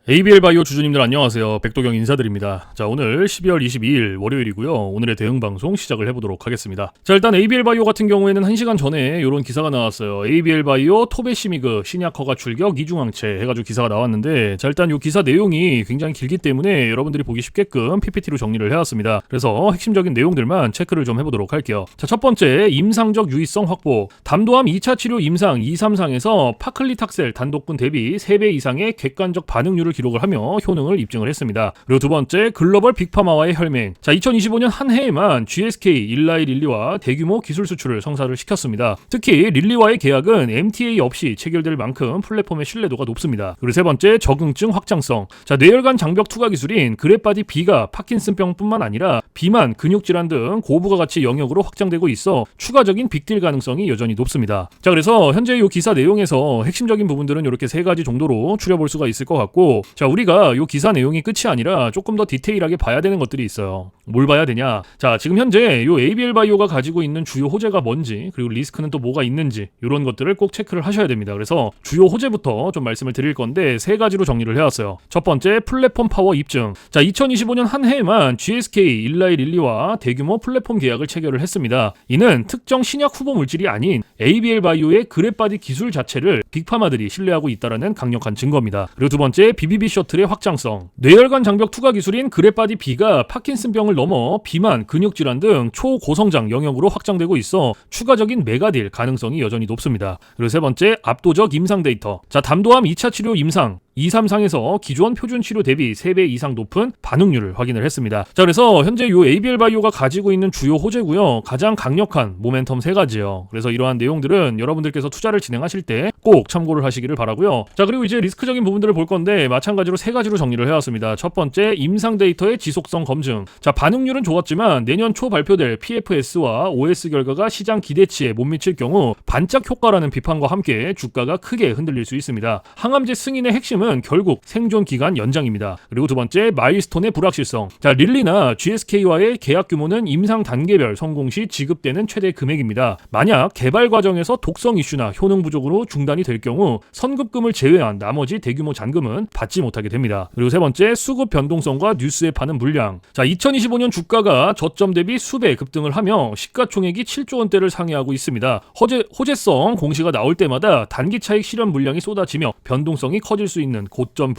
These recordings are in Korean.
ABL 바이오 주주님들 안녕하세요. 백도경 인사드립니다. 자, 오늘 12월 22일 월요일이고요. 오늘의 대응 방송 시작을 해보도록 하겠습니다. 자, 일단 ABL 바이오 같은 경우에는 1시간 전에 이런 기사가 나왔어요. ABL 바이오 토베시미그 신약 허가 출격 이중항체 해가지고 기사가 나왔는데, 자, 일단 이 기사 내용이 굉장히 길기 때문에 여러분들이 보기 쉽게끔 PPT로 정리를 해왔습니다. 그래서 핵심적인 내용들만 체크를 좀 해보도록 할게요. 자, 첫 번째, 임상적 유의성 확보. 담도암 2차 치료 임상 2, 3상에서 파클리탁셀 단독군 대비 3배 이상의 객관적 반응률을 기록을 하며 효능을 입증을 했습니다. 그리고 두 번째, 글로벌 빅파마와의 혈맹. 자, 2025년 한 해에만 GSK, 일라이 릴리와 대규모 기술 수출을 성사를 시켰습니다. 특히 릴리와의 계약은 MTA 없이 체결될 만큼 플랫폼의 신뢰도가 높습니다. 그리고 세 번째, 적응증 확장성. 자, 뇌혈관 장벽 투과 기술인 그랩바디 B가 파킨슨병뿐만 아니라 비만, 근육질환 등 고부가가치 영역으로 확장되고 있어 추가적인 빅딜 가능성이 여전히 높습니다. 자, 그래서 현재 이 기사 내용에서 핵심적인 부분들은 이렇게 세 가지 정도로 추려볼 수가 있을 것 같고, 자, 우리가 이 기사 내용이 끝이 아니라 조금 더 디테일하게 봐야 되는 것들이 있어요. 뭘 봐야 되냐? 자, 지금 현재 이 ABL 바이오가 가지고 있는 주요 호재가 뭔지, 그리고 리스크는 또 뭐가 있는지, 이런 것들을 꼭 체크를 하셔야 됩니다. 그래서 주요 호재부터 좀 말씀을 드릴 건데 세 가지로 정리를 해왔어요. 첫 번째, 플랫폼 파워 입증. 자, 2025년 한 해에만 GSK, 일라이 릴리와 대규모 플랫폼 계약을 체결을 했습니다. 이는 특정 신약 후보 물질이 아닌 ABL 바이오의 그랩바디 기술 자체를 빅파마들이 신뢰하고 있다는 강력한 증거입니다. 그리고 두 번째, BBB 셔틀의 확장성. 뇌혈관 장벽 투과 기술인 그랩바디 B가 파킨슨병을 넘어 비만, 근육질환 등 초고성장 영역으로 확장되고 있어 추가적인 메가딜 가능성이 여전히 높습니다. 그리고 세 번째, 압도적 임상 데이터. 자, 담도암 2차 치료 임상 2, 3상에서 기존 표준 치료 대비 3배 이상 높은 반응률을 확인을 했습니다. 자, 그래서 현재 이 ABL 바이오가 가지고 있는 주요 호재고요. 가장 강력한 모멘텀 세 가지요. 그래서 이러한 내용들은 여러분들께서 투자를 진행하실 때 꼭 참고를 하시기를 바라고요. 자, 그리고 이제 리스크적인 부분들을 볼 건데 마찬가지로 세 가지로 정리를 해왔습니다. 첫 번째, 임상 데이터의 지속성 검증. 자, 반응률은 좋았지만 내년 초 발표될 PFS와 OS 결과가 시장 기대치에 못 미칠 경우 반짝 효과라는 비판과 함께 주가가 크게 흔들릴 수 있습니다. 항암제 승인의 핵심은 결국 생존 기간 연장입니다. 그리고 두 번째, 마일스톤의 불확실성. 자, 릴리나 GSK와의 계약 규모는 임상 단계별 성공 시 지급되는 최대 금액입니다. 만약 개발 과정에서 독성 이슈나 효능 부족으로 중단이 될 경우 선급금을 제외한 나머지 대규모 잔금은 받지 못하게 됩니다. 그리고 세 번째, 수급 변동성과 뉴스에 파는 물량. 자, 2025년 주가가 저점 대비 수배 급등을 하며 시가총액이 7조 원대를 상회하고 있습니다. 호재성 공시가 나올 때마다 단기 차익 실현 물량이 쏟아지며 변동성이 커질 수 있는 고점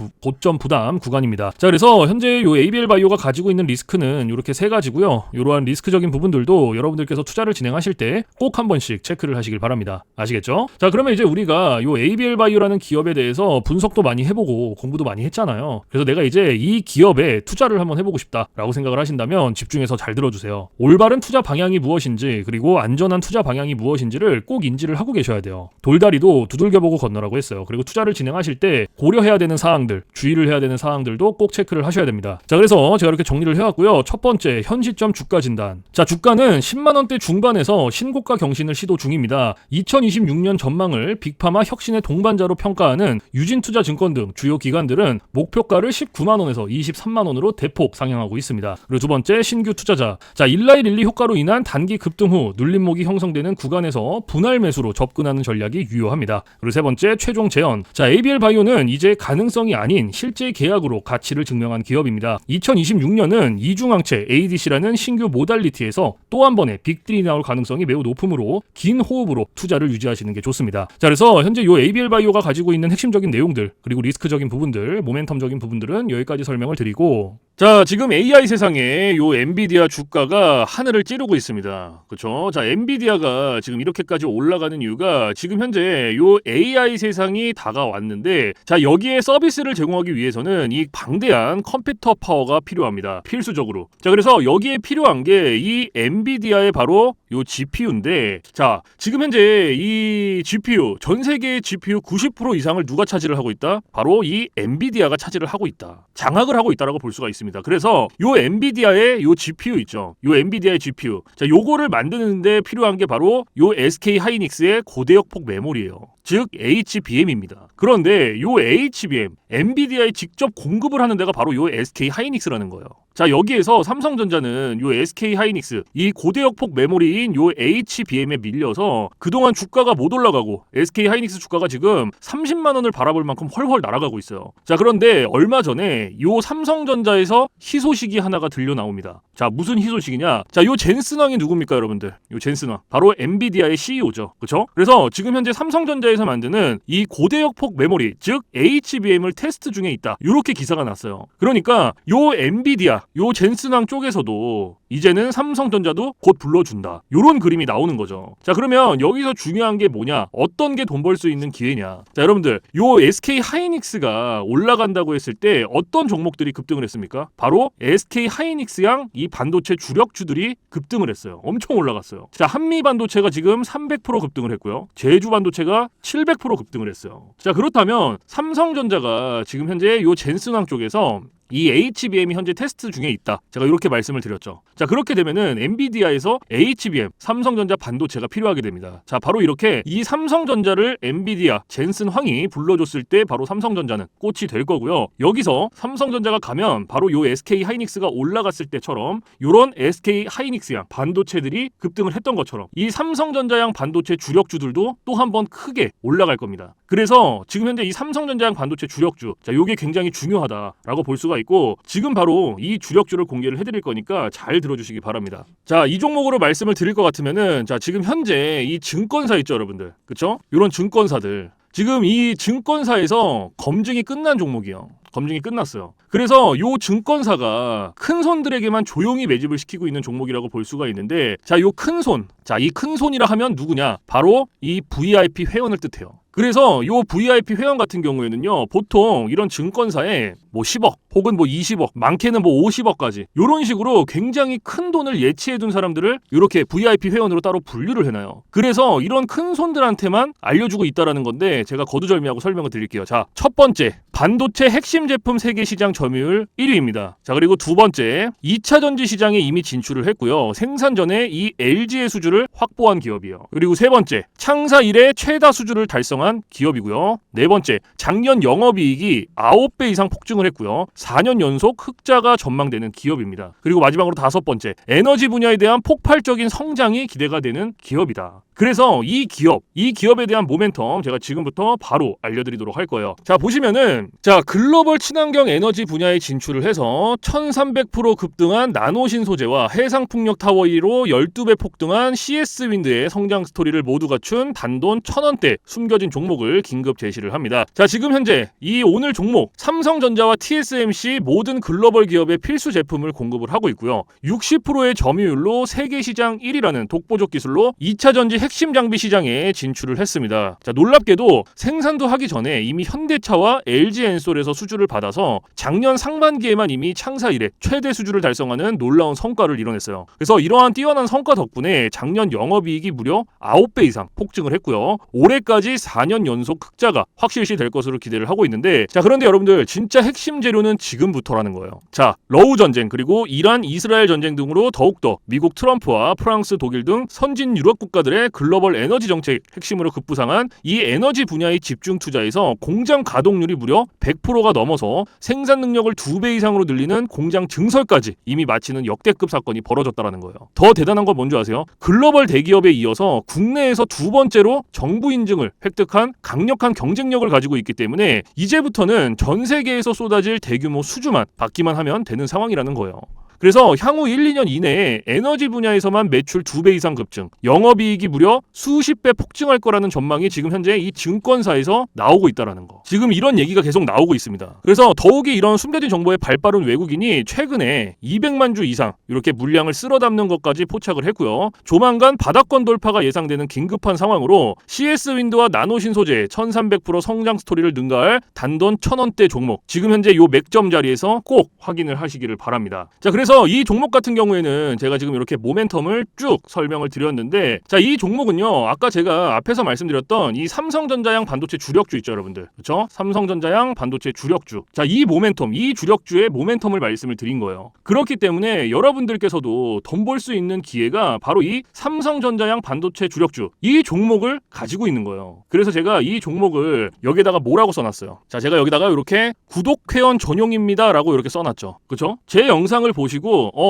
부담 구간입니다. 자, 그래서 현재 요 ABL 바이오가 가지고 있는 리스크는 이렇게 세 가지고요. 이러한 리스크적인 부분들도 여러분들께서 투자를 진행하실 때 꼭 한 번씩 체크를 하시길 바랍니다. 아시겠죠? 자, 그러면 이제 우리가 요 ABL 바이오라는 기업에 대해서 분석도 많이 해보고 공부도 많이 했잖아요. 그래서 내가 이제 이 기업에 투자를 한번 해보고 싶다라고 생각을 하신다면 집중해서 잘 들어주세요. 올바른 투자 방향이 무엇인지, 그리고 안전한 투자 방향이 무엇인지를 꼭 인지를 하고 계셔야 돼요. 돌다리도 두들겨보고 건너라고 했어요. 그리고 투자를 진행하실 때 고려해야 되는 사항들, 주의를 해야 되는 사항들도 꼭 체크를 하셔야 됩니다. 자, 그래서 제가 이렇게 정리를 해왔고요. 첫 번째, 현 시점 주가 진단. 자, 주가는 10만원대 중반에서 신고가 경신을 시도 중입니다. 2026년 전망을 빅파마 혁신의 동반자로 평가하는 유진투자증권 등 주요 기관들은 목표가를 19만원에서 23만원으로 대폭 상향하고 있습니다. 그리고 두 번째, 신규 투자자. 자, 일라이 릴리 효과로 인한 단기 급등 후 눌림목이 형성되는 구간에서 분할 매수로 접근하는 전략이 유효합니다. 그리고 세 번째, 최종 재현. 자, ABL 바이오는 이제 가능성이 아닌 실제 계약으로 가치를 증명한 기업입니다. 2026년은 이중항체 ADC라는 신규 모달리티에서 또 한 번의 빅딜이 나올 가능성이 매우 높으므로 긴 호흡으로 투자를 유지하시는 게 좋습니다. 자, 그래서 현재 이 ABL 바이오가 가지고 있는 핵심적인 내용들, 그리고 리스크적인 부분들, 모멘텀적인 부분들은 여기까지 설명을 드리고, 자, 지금 AI 세상에 요 엔비디아 주가가 하늘을 찌르고 있습니다. 그렇죠? 자, 엔비디아가 지금 이렇게까지 올라가는 이유가 지금 현재 요 AI 세상이 다가왔는데, 자, 여기에 서비스를 제공하기 위해서는 이 방대한 컴퓨터 파워가 필요합니다. 필수적으로. 자, 그래서 여기에 필요한 게 이 엔비디아의 바로 요 GPU인데, 자, 지금 현재 이 GPU, 전 세계의 GPU 90% 이상을 누가 차지를 하고 있다? 바로 이 엔비디아가 차지를 하고 있다. 장악을 하고 있다라고 볼 수가 있습니다. 있습니다. 그래서 요 엔비디아의 요 GPU 있죠. 요 엔비디아의 GPU. 자, 요거를 만드는데 필요한 게 바로 요 SK 하이닉스의 고대역폭 메모리예요. 즉 HBM입니다. 그런데 요 HBM, 엔비디아에 직접 공급을 하는 데가 바로 요 SK 하이닉스라는 거예요. 자, 여기에서 삼성전자는 요 SK 하이닉스 이 고대역폭 메모리인 요 HBM에 밀려서 그동안 주가가 못 올라가고 SK 하이닉스 주가가 지금 30만 원을 바라볼 만큼 헐헐 날아가고 있어요. 자, 그런데 얼마 전에 요 삼성전자에서 희소식이 하나가 들려 나옵니다. 자, 무슨 희소식이냐? 자, 요 젠슨왕이 누굽니까, 여러분들? 요 젠슨왕 바로 엔비디아의 CEO죠. 그렇죠? 그래서 지금 현재 삼성전자에서 만드는 이 고대역폭 메모리, 즉 HBM을 테스트 중에 있다. 이렇게 기사가 났어요. 그러니까 요 엔비디아, 요 젠슨왕 쪽에서도 이제는 삼성전자도 곧 불러준다. 요런 그림이 나오는 거죠. 자, 그러면 여기서 중요한 게 뭐냐? 어떤 게 돈 벌 수 있는 기회냐? 자, 여러분들, 요 SK 하이닉스가 올라간다고 했을 때 어떤 종목들이 급등을 했습니까? 바로 SK 하이닉스양 이 반도체 주력주들이 급등을 했어요. 엄청 올라갔어요. 자, 한미 반도체가 지금 300% 급등을 했고요. 제주 반도체가 700% 급등을 했어요. 자, 그렇다면 삼성전자가 지금 현재 요 젠슨왕 쪽에서 이 HBM이 현재 테스트 중에 있다. 제가 이렇게 말씀을 드렸죠. 자, 그렇게 되면은 엔비디아에서 HBM, 삼성전자 반도체가 필요하게 됩니다. 자, 바로 이렇게 이 삼성전자를 엔비디아, 젠슨 황이 불러줬을 때 바로 삼성전자는 꽃이 될 거고요. 여기서 삼성전자가 가면 바로 요 SK 하이닉스가 올라갔을 때처럼 요런 SK 하이닉스양 반도체들이 급등을 했던 것처럼 이 삼성전자양 반도체 주력주들도 또 한 번 크게 올라갈 겁니다. 그래서 지금 현재 이 삼성전자양 반도체 주력주, 자, 요게 굉장히 중요하다라고 볼 수가 있고 지금 바로 이 주력주를 공개를 해드릴 거니까 잘 들어주시기 바랍니다. 자, 이 종목으로 말씀을 드릴 것 같으면은 자, 지금 현재 이 증권사 있죠, 여러분들, 그쵸? 이런 증권사들 지금 이 증권사에서 검증이 끝난 종목이에요. 검증이 끝났어요. 그래서 요 증권사가 큰 손들에게만 조용히 매집을 시키고 있는 종목이라고 볼 수가 있는데 자, 요 큰 손, 자, 이 큰 손이라 하면 누구냐? 바로 이 VIP 회원을 뜻해요. 그래서 요 VIP 회원 같은 경우에는요, 보통 이런 증권사에 뭐 10억 혹은 뭐 20억, 많게는 뭐 50억까지 이런 식으로 굉장히 큰 돈을 예치해둔 사람들을 이렇게 VIP 회원으로 따로 분류를 해놔요. 그래서 이런 큰 손들한테만 알려주고 있다라는 건데 제가 거두절미하고 설명을 드릴게요. 자, 첫 번째, 반도체 핵심 제품 세계 시장 점유율 1위입니다. 자, 그리고 두 번째, 2차 전지 시장에 이미 진출을 했고요. 생산 전에 이 LG의 수주를 확보한 기업이에요. 그리고 세 번째, 창사 이래 최다 수주를 달성한 기업이고요. 네 번째, 작년 영업이익이 9배 이상 폭증을 했고요. 4년 연속 흑자가 전망되는 기업입니다. 그리고 마지막으로 다섯 번째, 에너지 분야에 대한 폭발적인 성장이 기대가 되는 기업이다. 그래서 이 기업에 대한 모멘텀 제가 지금부터 바로 알려드리도록 할 거예요. 자, 보시면은 자, 글로벌 친환경 에너지 분야에 진출을 해서 1300% 급등한 나노신 소재와 해상풍력 타워 1위로 12배 폭등한 CS윈드의 성장 스토리를 모두 갖춘 단돈 1000원대 숨겨진 종목을 긴급 제시를 합니다. 자, 지금 현재 이 오늘 종목 삼성전자와 TSMC 모든 글로벌 기업의 필수 제품을 공급을 하고 있고요. 60%의 점유율로 세계 시장 1위라는 독보적 기술로 2차 전지 핵심 장비 시장에 진출을 했습니다. 자, 놀랍게도 생산도 하기 전에 이미 현대차와 LG엔솔에서 수주를 받아서 작년 상반기에만 이미 창사 이래 최대 수주를 달성하는 놀라운 성과를 이뤄냈어요. 그래서 이러한 뛰어난 성과 덕분에 작년 영업이익이 무려 9배 이상 폭증을 했고요. 올해까지 4년 연속 흑자가 확실시 될 것으로 기대를 하고 있는데 자, 그런데 여러분들 진짜 핵심 재료는 지금부터라는 거예요. 자, 러우 전쟁 그리고 이란 이스라엘 전쟁 등으로 더욱더 미국 트럼프와 프랑스 독일 등 선진 유럽 국가들의 글로벌 에너지 정책 핵심으로 급부상한 이 에너지 분야의 집중 투자에서 공장 가동률이 무려 100%가 넘어서 생산 능력을 2배 이상으로 늘리는 공장 증설까지 이미 마치는 역대급 사건이 벌어졌다는 거예요. 더 대단한 건 뭔지 아세요? 글로벌 대기업에 이어서 국내에서 두 번째로 정부 인증을 획득한 강력한 경쟁력을 가지고 있기 때문에 이제부터는 전 세계에서 쏟아질 대규모 수주만 받기만 하면 되는 상황이라는 거예요. 그래서 향후 1, 2년 이내에 에너지 분야에서만 매출 2배 이상 급증, 영업이익이 무려 수십 배 폭증할 거라는 전망이 지금 현재 이 증권사에서 나오고 있다는 거. 지금 이런 얘기가 계속 나오고 있습니다. 그래서 더욱이 이런 숨겨진 정보에 발빠른 외국인이 최근에 200만 주 이상 이렇게 물량을 쓸어 담는 것까지 포착을 했고요. 조만간 바닥권 돌파가 예상되는 긴급한 상황으로 CS윈드와 나노신 소재 1300% 성장 스토리를 능가할 단돈 1000원대 종목. 지금 현재 요 맥점 자리에서 꼭 확인을 하시기를 바랍니다. 자, 그래서 그래서 이 종목 같은 경우에는 제가 지금 이렇게 모멘텀을 쭉 설명을 드렸는데, 자, 이 종목은요, 아까 제가 앞에서 말씀드렸던 이 삼성전자양 반도체 주력주 있죠, 여러분들. 그렇죠? 삼성전자양 반도체 주력주. 자, 이 모멘텀, 이 주력주의 모멘텀을 말씀을 드린 거예요. 그렇기 때문에 여러분들께서도 돈 벌 수 있는 기회가 바로 이 삼성전자양 반도체 주력주, 이 종목을 가지고 있는 거예요. 그래서 제가 이 종목을 여기다가 뭐라고 써놨어요. 자, 제가 여기다가 이렇게 구독 회원 전용입니다 라고 이렇게 써놨죠. 그쵸? 제 영상을 보시고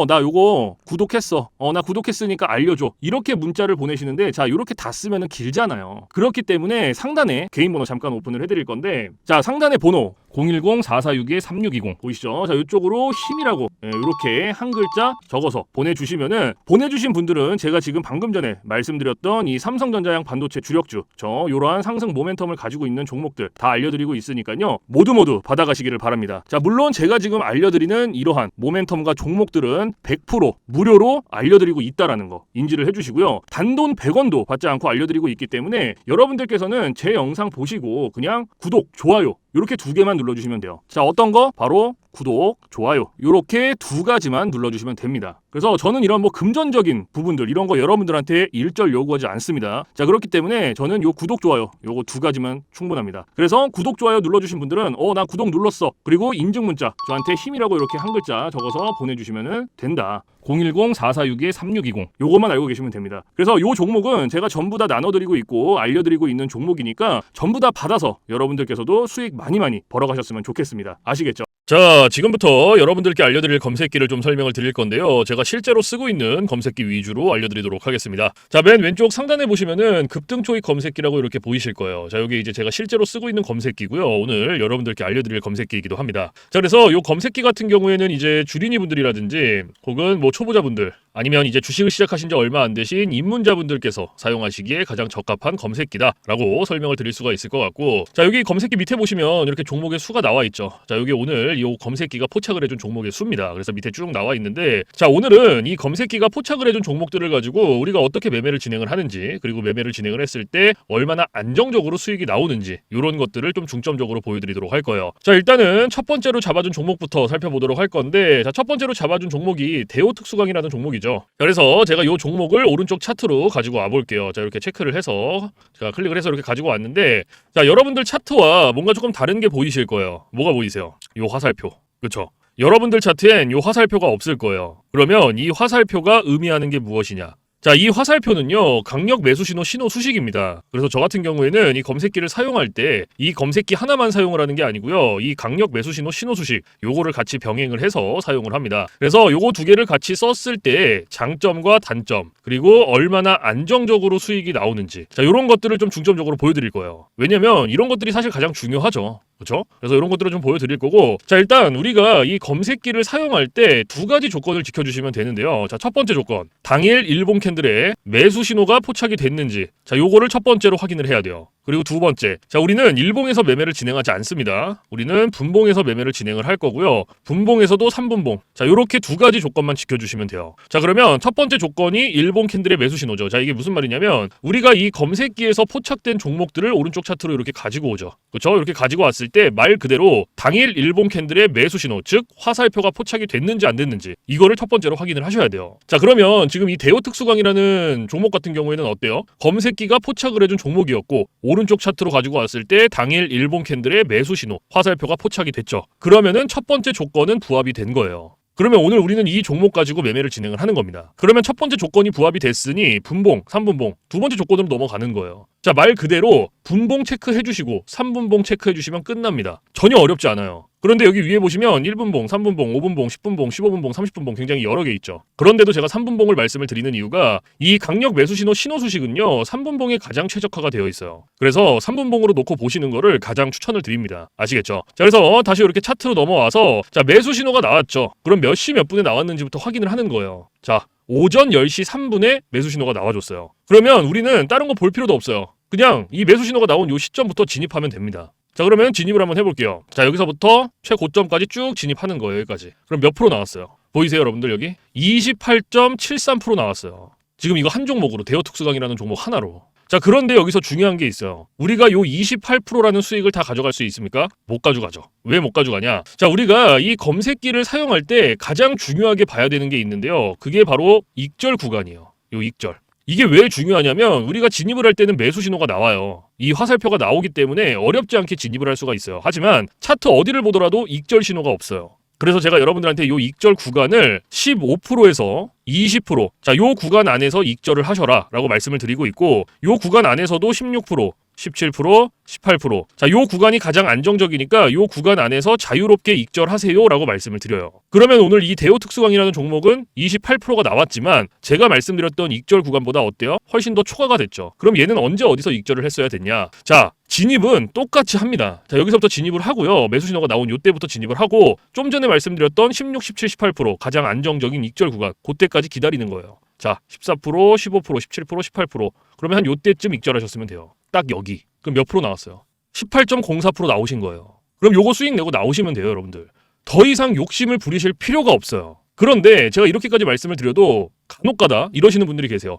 나 요거 구독했어, 나 구독했으니까 알려줘, 이렇게 문자를 보내시는데, 자, 이렇게 다 쓰면은 길잖아요. 그렇기 때문에 상단에 개인 번호 잠깐 오픈을 해드릴 건데, 자, 상단에 번호 010-4462-3620 보이시죠? 자, 이쪽으로 힘이라고 이렇게 한 글자 적어서 보내주시면은, 보내주신 분들은 제가 지금 방금 전에 말씀드렸던 이 삼성전자양 반도체 주력주, 요러한 상승 모멘텀을 가지고 있는 종목들 다 알려드리고 있으니까요, 모두 받아가시기를 바랍니다. 자, 물론 제가 지금 알려드리는 이러한 모멘텀과 종목들은 100% 무료로 알려드리고 있다라는 거 인지를 해주시고요. 단돈 100원도 받지 않고 알려드리고 있기 때문에 여러분들께서는 제 영상 보시고 그냥 구독, 좋아요 이렇게 두 개만 눌러주시면 돼요. 자, 어떤 거? 바로 구독, 좋아요 이렇게 두 가지만 눌러주시면 됩니다. 그래서 저는 이런 뭐 금전적인 부분들 이런 거 여러분들한테 일절 요구하지 않습니다. 자, 그렇기 때문에 저는 요 구독, 좋아요 요거 두 가지만 충분합니다. 그래서 구독, 좋아요 눌러주신 분들은 나 구독 눌렀어, 그리고 인증 문자 저한테 힘이라고 이렇게 한 글자 적어서 보내주시면 된다. 010-4462-3620 요것만 알고 계시면 됩니다. 그래서 요 종목은 제가 전부 다 나눠드리고 있고 알려드리고 있는 종목이니까 전부 다 받아서 여러분들께서도 수익 많이 벌어가셨으면 좋겠습니다. 아시겠죠? 자, 지금부터 여러분들께 알려드릴 검색기를 좀 설명을 드릴 건데요. 제가 실제로 쓰고 있는 검색기 위주로 알려드리도록 하겠습니다. 자, 맨 왼쪽 상단에 보시면은 급등초익 검색기라고 이렇게 보이실 거예요. 자, 여기 이제 제가 실제로 쓰고 있는 검색기고요. 오늘 여러분들께 알려드릴 검색기이기도 합니다. 자, 그래서 요 검색기 같은 경우에는 이제 주린이 분들이라든지 혹은 뭐 초보자분들 아니면 이제 주식을 시작하신 지 얼마 안 되신 입문자분들께서 사용하시기에 가장 적합한 검색기다라고 설명을 드릴 수가 있을 것 같고, 자, 여기 검색기 밑에 보시면 이렇게 종목의 수가 나와 있죠. 자, 여기 오늘 이 검색기가 포착을 해준 종목의 수입니다. 그래서 밑에 쭉 나와 있는데, 자, 오늘은 이 검색기가 포착을 해준 종목들을 가지고 우리가 어떻게 매매를 진행을 하는지, 그리고 매매를 진행을 했을 때 얼마나 안정적으로 수익이 나오는지 이런 것들을 좀 중점적으로 보여드리도록 할 거예요. 자, 일단은 첫 번째로 잡아준 종목부터 살펴보도록 할 건데, 자, 첫 번째로 잡아준 종목이 대호특수광이라는 종목이죠. 그래서 제가 이 종목을 오른쪽 차트로 가지고 와볼게요. 자, 이렇게 체크를 해서 제가 클릭을 해서 이렇게 가지고 왔는데, 자, 여러분들 차트와 뭔가 조금 다른 게 보이실 거예요. 뭐가 보이세요? 요 화살표. 그쵸? 여러분들 차트엔 요 화살표가 없을 거예요. 그러면 이 화살표가 의미하는 게 무엇이냐? 자, 이 화살표는요, 강력 매수 신호 수식입니다. 그래서 저 같은 경우에는 이 검색기를 사용할 때 이 검색기 하나만 사용을 하는 게 아니고요, 이 강력 매수 신호 수식 요거를 같이 병행을 해서 사용을 합니다. 그래서 요거 두 개를 같이 썼을 때 장점과 단점, 그리고 얼마나 안정적으로 수익이 나오는지, 자, 요런 것들을 좀 중점적으로 보여드릴 거예요. 왜냐면 이런 것들이 사실 가장 중요하죠. 그렇죠? 그래서 이런 것들을 좀 보여드릴 거고, 자, 일단 우리가 이 검색기를 사용할 때 두 가지 조건을 지켜주시면 되는데요. 자, 첫 번째 조건, 당일 일봉 캔들에 매수 신호가 포착이 됐는지, 자, 요거를 첫 번째로 확인을 해야 돼요. 그리고 두 번째, 자, 우리는 일봉에서 매매를 진행하지 않습니다. 우리는 분봉에서 매매를 진행을 할 거고요. 분봉에서도 3분봉. 자, 요렇게 두 가지 조건만 지켜주시면 돼요. 자, 그러면 첫 번째 조건이 일봉 캔들의 매수 신호죠. 자, 이게 무슨 말이냐면 우리가 이 검색기에서 포착된 종목들을 오른쪽 차트로 이렇게 가지고 오죠. 그렇죠? 이렇게 가지고 왔을 때 말 그대로 당일 일봉 캔들의 매수 신호, 즉 화살표가 포착이 됐는지 안 됐는지 이거를 첫 번째로 확인을 하셔야 돼요. 자, 그러면 지금 이 대호특수광이라는 종목 같은 경우에는 어때요? 검색기가 포착을 해준 종목이었고 오른쪽 차트로 가지고 왔을 때 당일 일봉 캔들의 매수 신호, 화살표가 포착이 됐죠. 그러면은 첫 번째 조건은 부합이 된 거예요. 그러면 오늘 우리는 이 종목 가지고 매매를 진행을 하는 겁니다. 그러면 첫 번째 조건이 부합이 됐으니 분봉, 3분봉, 두 번째 조건으로 넘어가는 거예요. 자, 말 그대로 분봉 체크해 주시고 3분봉 체크해 주시면 끝납니다. 전혀 어렵지 않아요. 그런데 여기 위에 보시면 1분봉, 3분봉, 5분봉, 10분봉, 15분봉, 30분봉 굉장히 여러 개 있죠. 그런데도 제가 3분봉을 말씀을 드리는 이유가 이 강력 매수 신호 수식은요 3분봉에 가장 최적화가 되어 있어요. 그래서 3분봉으로 놓고 보시는 거를 가장 추천을 드립니다. 아시겠죠? 자, 그래서 다시 이렇게 차트로 넘어와서 자, 매수 신호가 나왔죠. 그럼 몇 시 몇 분에 나왔는지부터 확인을 하는 거예요. 자, 오전 10시 3분에 매수 신호가 나와줬어요. 그러면 우리는 다른 거 볼 필요도 없어요. 그냥 이 매수 신호가 나온 요 시점부터 진입하면 됩니다. 자, 그러면 진입을 한번 해볼게요. 자, 여기서부터 최고점까지 쭉 진입하는 거예요. 여기까지. 그럼 몇 프로 나왔어요? 보이세요, 여러분들? 여기 28.73% 나왔어요. 지금 이거 한 종목으로, 대호특수광이라는 종목 하나로. 자, 그런데 여기서 중요한 게 있어요. 우리가 요 28%라는 수익을 다 가져갈 수 있습니까? 못 가져가죠. 왜 못 가져가냐? 자, 우리가 이 검색기를 사용할 때 가장 중요하게 봐야 되는 게 있는데요. 그게 바로 익절 구간이에요. 요 익절. 이게 왜 중요하냐면 우리가 진입을 할 때는 매수 신호가 나와요. 이 화살표가 나오기 때문에 어렵지 않게 진입을 할 수가 있어요. 하지만 차트 어디를 보더라도 익절 신호가 없어요. 그래서 제가 여러분들한테 요 익절 구간을 15%에서 20%, 자, 요 구간 안에서 익절을 하셔라 라고 말씀을 드리고 있고, 요 구간 안에서도 16%, 17%, 18%. 자, 요 구간이 가장 안정적이니까 요 구간 안에서 자유롭게 익절하세요 라고 말씀을 드려요. 그러면 오늘 이 대우 특수강이라는 종목은 28%가 나왔지만 제가 말씀드렸던 익절 구간보다 어때요? 훨씬 더 초과가 됐죠. 그럼 얘는 언제 어디서 익절을 했어야 됐냐? 자, 진입은 똑같이 합니다. 자, 여기서부터 진입을 하고요. 매수 신호가 나온 요때부터 진입을 하고, 좀 전에 말씀드렸던 16, 17, 18% 가장 안정적인 익절 구간, 그때까지 기다리는 거예요. 자, 14%, 15%, 17%, 18%. 그러면 한 요때쯤 익절하셨으면 돼요. 딱 여기. 그럼 몇 프로 나왔어요? 18.04% 나오신 거예요. 그럼 요거 수익 내고 나오시면 돼요, 여러분들. 더 이상 욕심을 부리실 필요가 없어요. 그런데 제가 이렇게까지 말씀을 드려도 간혹가다 이러시는 분들이 계세요.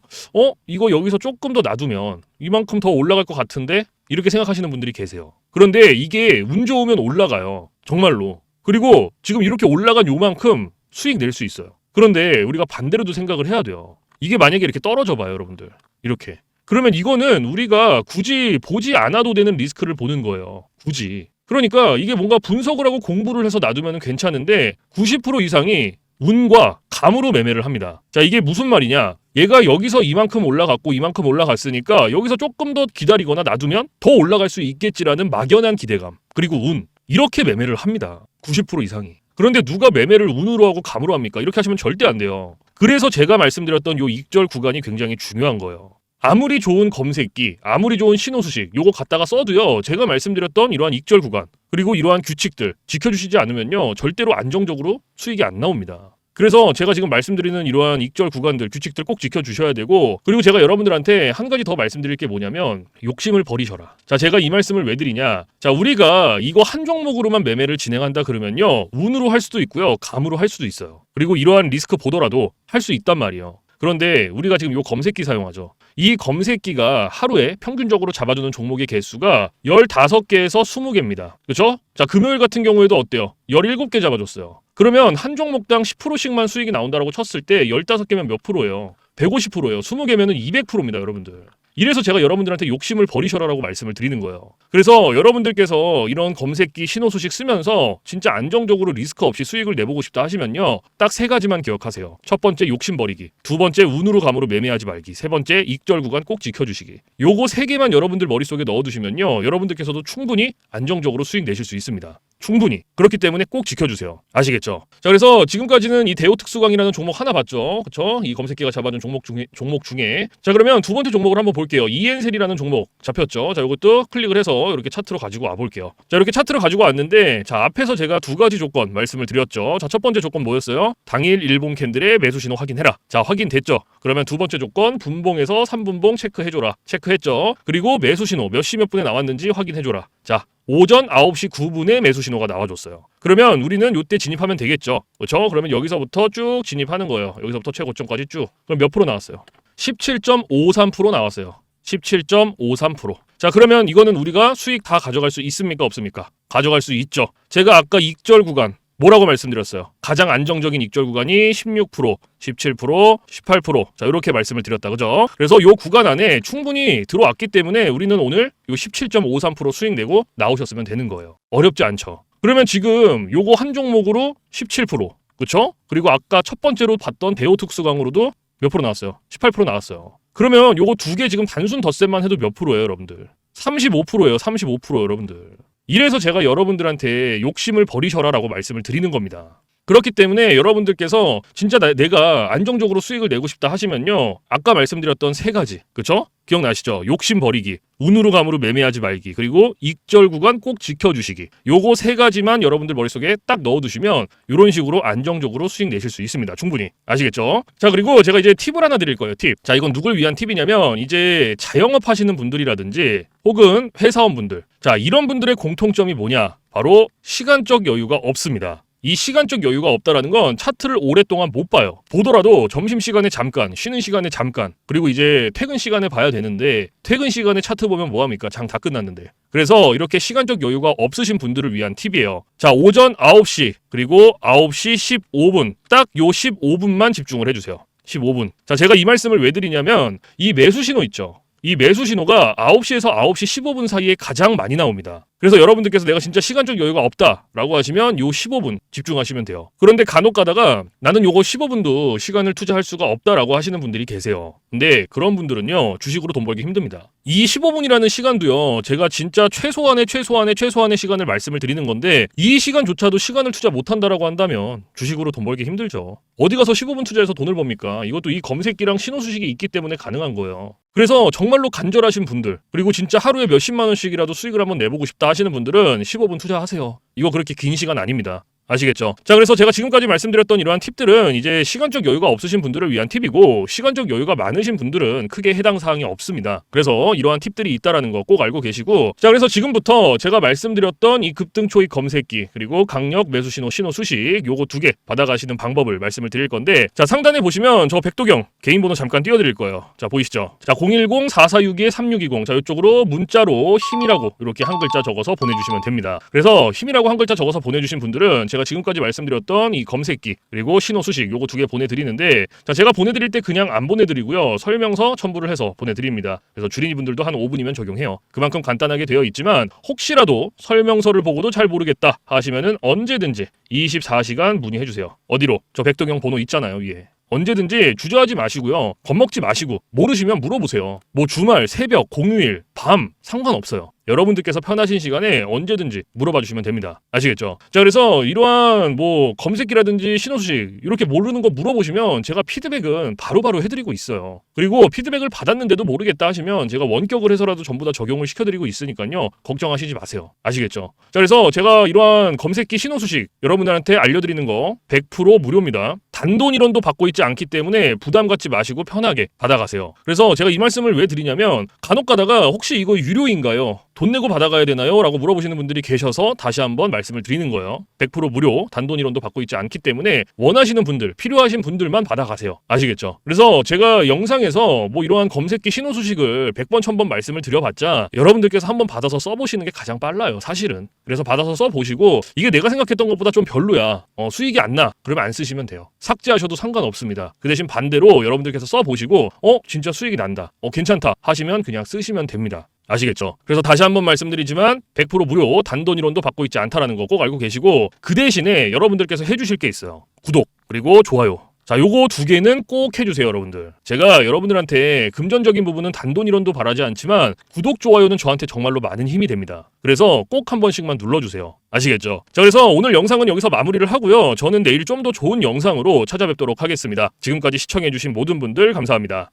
이거 여기서 조금 더 놔두면 이만큼 더 올라갈 것 같은데? 이렇게 생각하시는 분들이 계세요. 그런데 이게 운 좋으면 올라가요. 정말로. 그리고 지금 이렇게 올라간 요만큼 수익 낼 수 있어요. 그런데 우리가 반대로도 생각을 해야 돼요. 이게 만약에 이렇게 떨어져 봐요, 여러분들. 이렇게. 그러면 이거는 우리가 굳이 보지 않아도 되는 리스크를 보는 거예요. 굳이. 그러니까 이게 뭔가 분석을 하고 공부를 해서 놔두면 괜찮은데 90% 이상이 운과 감으로 매매를 합니다. 자, 이게 무슨 말이냐? 얘가 여기서 이만큼 올라갔고 이만큼 올라갔으니까 여기서 조금 더 기다리거나 놔두면 더 올라갈 수 있겠지라는 막연한 기대감, 그리고 운, 이렇게 매매를 합니다. 90% 이상이. 그런데 누가 매매를 운으로 하고 감으로 합니까? 이렇게 하시면 절대 안 돼요. 그래서 제가 말씀드렸던 요 익절 구간이 굉장히 중요한 거예요. 아무리 좋은 검색기, 아무리 좋은 신호수식 요거 갖다가 써도요, 제가 말씀드렸던 이러한 익절 구간, 그리고 이러한 규칙들 지켜주시지 않으면요, 절대로 안정적으로 수익이 안 나옵니다. 그래서 제가 지금 말씀드리는 이러한 익절 구간들, 규칙들 꼭 지켜주셔야 되고, 그리고 제가 여러분들한테 한 가지 더 말씀드릴 게 뭐냐면 욕심을 버리셔라. 자, 제가 이 말씀을 왜 드리냐? 자, 우리가 이거 한 종목으로만 매매를 진행한다 그러면요, 운으로 할 수도 있고요, 감으로 할 수도 있어요. 그리고 이러한 리스크 보더라도 할 수 있단 말이에요. 그런데 우리가 지금 요 검색기 사용하죠. 이 검색기가 하루에 평균적으로 잡아주는 종목의 개수가 15개에서 20개입니다. 그렇죠? 자, 금요일 같은 경우에도 어때요? 17개 잡아줬어요. 그러면 한 종목당 10%씩만 수익이 나온다고 쳤을 때 15개면 몇 프로예요? 150%예요. 20개면은 200%입니다, 여러분들. 이래서 제가 여러분들한테 욕심을 버리셔라라고 말씀을 드리는 거예요. 그래서 여러분들께서 이런 검색기 신호수식 쓰면서 진짜 안정적으로 리스크 없이 수익을 내보고 싶다 하시면요, 딱 3가지만 기억하세요. 첫 번째, 욕심 버리기. 두 번째, 운으로 감으로 매매하지 말기. 세 번째, 익절 구간 꼭 지켜주시기. 요거 3개만 여러분들 머릿속에 넣어두시면요, 여러분들께서도 충분히 안정적으로 수익 내실 수 있습니다. 충분히. 그렇기 때문에 꼭 지켜주세요. 아시겠죠? 자, 그래서 지금까지는 이 대우 특수강이라는 종목 하나 봤죠. 그쵸? 이 검색기가 잡아준 종목 중에. 자, 그러면 두 번째 종목을 한번 볼게요. 이엔셀이라는 종목 잡혔죠. 자, 이것도 클릭을 해서 이렇게 차트로 가지고 와볼게요. 자, 이렇게 차트로 가지고 왔는데, 자, 앞에서 제가 2가지 조건 말씀을 드렸죠. 자, 첫 번째 조건 뭐였어요? 당일 일봉 캔들의 매수 신호 확인해라. 자, 확인됐죠? 그러면 두 번째 조건, 분봉에서 3분봉 체크해줘라. 체크했죠? 그리고 매수 신호 몇 시 몇 분에 나왔는지 확인해줘라. 자, 오전 9시 9분에 매수 신호가 나와줬어요. 그러면 우리는 이때 진입하면 되겠죠. 그렇죠? 그러면 여기서부터 쭉 진입하는 거예요. 여기서부터 최고점까지 쭉. 그럼 몇 프로 나왔어요? 17.53% 나왔어요. 17.53%. 자, 그러면 이거는 우리가 수익 다 가져갈 수 있습니까? 없습니까? 가져갈 수 있죠. 제가 아까 익절 구간 뭐라고 말씀드렸어요? 가장 안정적인 익절 구간이 16%, 17%, 18%. 자, 이렇게 말씀을 드렸다. 그죠? 그래서 요 구간 안에 충분히 들어왔기 때문에 우리는 오늘 요 17.53% 수익 내고 나오셨으면 되는 거예요. 어렵지 않죠? 그러면 지금 요거 한 종목으로 17%. 그쵸? 그리고 아까 첫 번째로 봤던 대우 특수강으로도 몇 프로 나왔어요? 18% 나왔어요. 그러면 요거 2개 지금 단순 덧셈만 해도 몇 프로예요, 여러분들? 35%예요. 35% 여러분들. 이래서 제가 여러분들한테 욕심을 버리셔라라고 말씀을 드리는 겁니다. 그렇기 때문에 여러분들께서 진짜 내가 안정적으로 수익을 내고 싶다 하시면요, 아까 말씀드렸던 3가지, 그쵸? 기억나시죠? 욕심 버리기, 운으로 감으로 매매하지 말기, 그리고 익절 구간 꼭 지켜주시기. 요거 3가지만 여러분들 머릿속에 딱 넣어두시면 이런 식으로 안정적으로 수익 내실 수 있습니다. 충분히. 아시겠죠? 자, 그리고 제가 이제 팁을 하나 드릴 거예요. 팁. 자, 이건 누굴 위한 팁이냐면 이제 자영업 하시는 분들이라든지 혹은 회사원분들. 자, 이런 분들의 공통점이 뭐냐? 바로 시간적 여유가 없습니다. 이 시간적 여유가 없다라는 건 차트를 오랫동안 못 봐요. 보더라도 점심시간에 잠깐, 쉬는 시간에 잠깐, 그리고 이제 퇴근 시간에 봐야 되는데 퇴근 시간에 차트 보면 뭐합니까? 장 다 끝났는데. 그래서 이렇게 시간적 여유가 없으신 분들을 위한 팁이에요. 자, 오전 9시 그리고 9시 15분 딱 요 15분만 집중을 해주세요. 15분. 자, 제가 이 말씀을 왜 드리냐면 이 매수 신호 있죠. 이 매수 신호가 9시에서 9시 15분 사이에 가장 많이 나옵니다. 그래서 여러분들께서 내가 진짜 시간적 여유가 없다라고 하시면 요 15분 집중하시면 돼요. 그런데 간혹 가다가 나는 요거 15분도 시간을 투자할 수가 없다라고 하시는 분들이 계세요. 근데 그런 분들은요, 주식으로 돈 벌기 힘듭니다. 이 15분이라는 시간도요, 제가 진짜 최소한의 시간을 말씀을 드리는 건데 이 시간조차도 시간을 투자 못한다라고 한다면 주식으로 돈 벌기 힘들죠. 어디 가서 15분 투자해서 돈을 법니까? 이것도 이 검색기랑 신호수식이 있기 때문에 가능한 거예요. 그래서 정말로 간절하신 분들, 그리고 진짜 하루에 몇십만 원씩이라도 수익을 한번 내보고 싶다 하시는 분들은 15분 투자하세요. 이거 그렇게 긴 시간 아닙니다. 아시겠죠? 자, 그래서 제가 지금까지 말씀드렸던 이러한 팁들은 이제 시간적 여유가 없으신 분들을 위한 팁이고 시간적 여유가 많으신 분들은 크게 해당 사항이 없습니다. 그래서 이러한 팁들이 있다라는 거 꼭 알고 계시고, 자, 그래서 지금부터 제가 말씀드렸던 이 급등 초입 검색기 그리고 강력 매수 신호 수식 요거 2개 받아가시는 방법을 말씀을 드릴 건데, 자, 상단에 보시면 저 백도경 개인 번호 잠깐 띄워드릴 거예요. 자, 보이시죠? 자, 010-4462-3620. 자, 이쪽으로 문자로 힘이라고 이렇게 한 글자 적어서 보내주시면 됩니다. 그래서 힘이라고 한 글자 적어서 보내주신 분들은 제가 지금까지 말씀드렸던 이 검색기 그리고 신호 수식 요거 2개 보내드리는데, 자, 제가 보내드릴 때 그냥 안 보내드리고요, 설명서 첨부를 해서 보내드립니다. 그래서 주린이 분들도 한 5분이면 적용해요. 그만큼 간단하게 되어 있지만 혹시라도 설명서를 보고도 잘 모르겠다 하시면은 언제든지 24시간 문의해주세요. 어디로? 저 백도경 번호 있잖아요, 위에. 언제든지 주저하지 마시고요, 겁먹지 마시고 모르시면 물어보세요. 뭐 주말, 새벽, 공휴일, 밤 상관없어요. 여러분들께서 편하신 시간에 언제든지 물어봐 주시면 됩니다. 아시겠죠? 자, 그래서 이러한 뭐 검색기라든지 신호수식 이렇게 모르는 거 물어보시면 제가 피드백은 바로바로 해드리고 있어요. 그리고 피드백을 받았는데도 모르겠다 하시면 제가 원격을 해서라도 전부 다 적용을 시켜드리고 있으니까요, 걱정하시지 마세요. 아시겠죠? 자, 그래서 제가 이러한 검색기 신호수식 여러분들한테 알려드리는 거 100% 무료입니다. 단돈 1원도 받고 있지 않기 때문에 부담 갖지 마시고 편하게 받아가세요. 그래서 제가 이 말씀을 왜 드리냐면 간혹 가다가 혹시 이거 유료인가요? 돈 내고 받아가야 되나요? 라고 물어보시는 분들이 계셔서 다시 한번 말씀을 드리는 거예요. 100% 무료, 단돈 1원도 받고 있지 않기 때문에 원하시는 분들, 필요하신 분들만 받아가세요. 아시겠죠? 그래서 제가 영상에서 뭐 이러한 검색기 신호 수식을 100번, 1000번 말씀을 드려봤자 여러분들께서 한번 받아서 써보시는 게 가장 빨라요, 사실은. 그래서 받아서 써보시고 이게 내가 생각했던 것보다 좀 별로야, 수익이 안 나, 그러면 안 쓰시면 돼요. 삭제하셔도 상관없습니다. 그 대신 반대로 여러분들께서 써보시고 진짜 수익이 난다, 괜찮다 하시면 그냥 쓰시면 됩니다. 아시겠죠? 그래서 다시 한번 말씀드리지만 100% 무료, 단돈 1원도 받고 있지 않다라는 거 꼭 알고 계시고, 그 대신에 여러분들께서 해주실 게 있어요. 구독 그리고 좋아요. 자, 요거 2개는 꼭 해주세요, 여러분들. 제가 여러분들한테 금전적인 부분은 단돈 1원도 바라지 않지만 구독, 좋아요는 저한테 정말로 많은 힘이 됩니다. 그래서 꼭 한 번씩만 눌러주세요. 아시겠죠? 자, 그래서 오늘 영상은 여기서 마무리를 하고요, 저는 내일 좀 더 좋은 영상으로 찾아뵙도록 하겠습니다. 지금까지 시청해주신 모든 분들 감사합니다.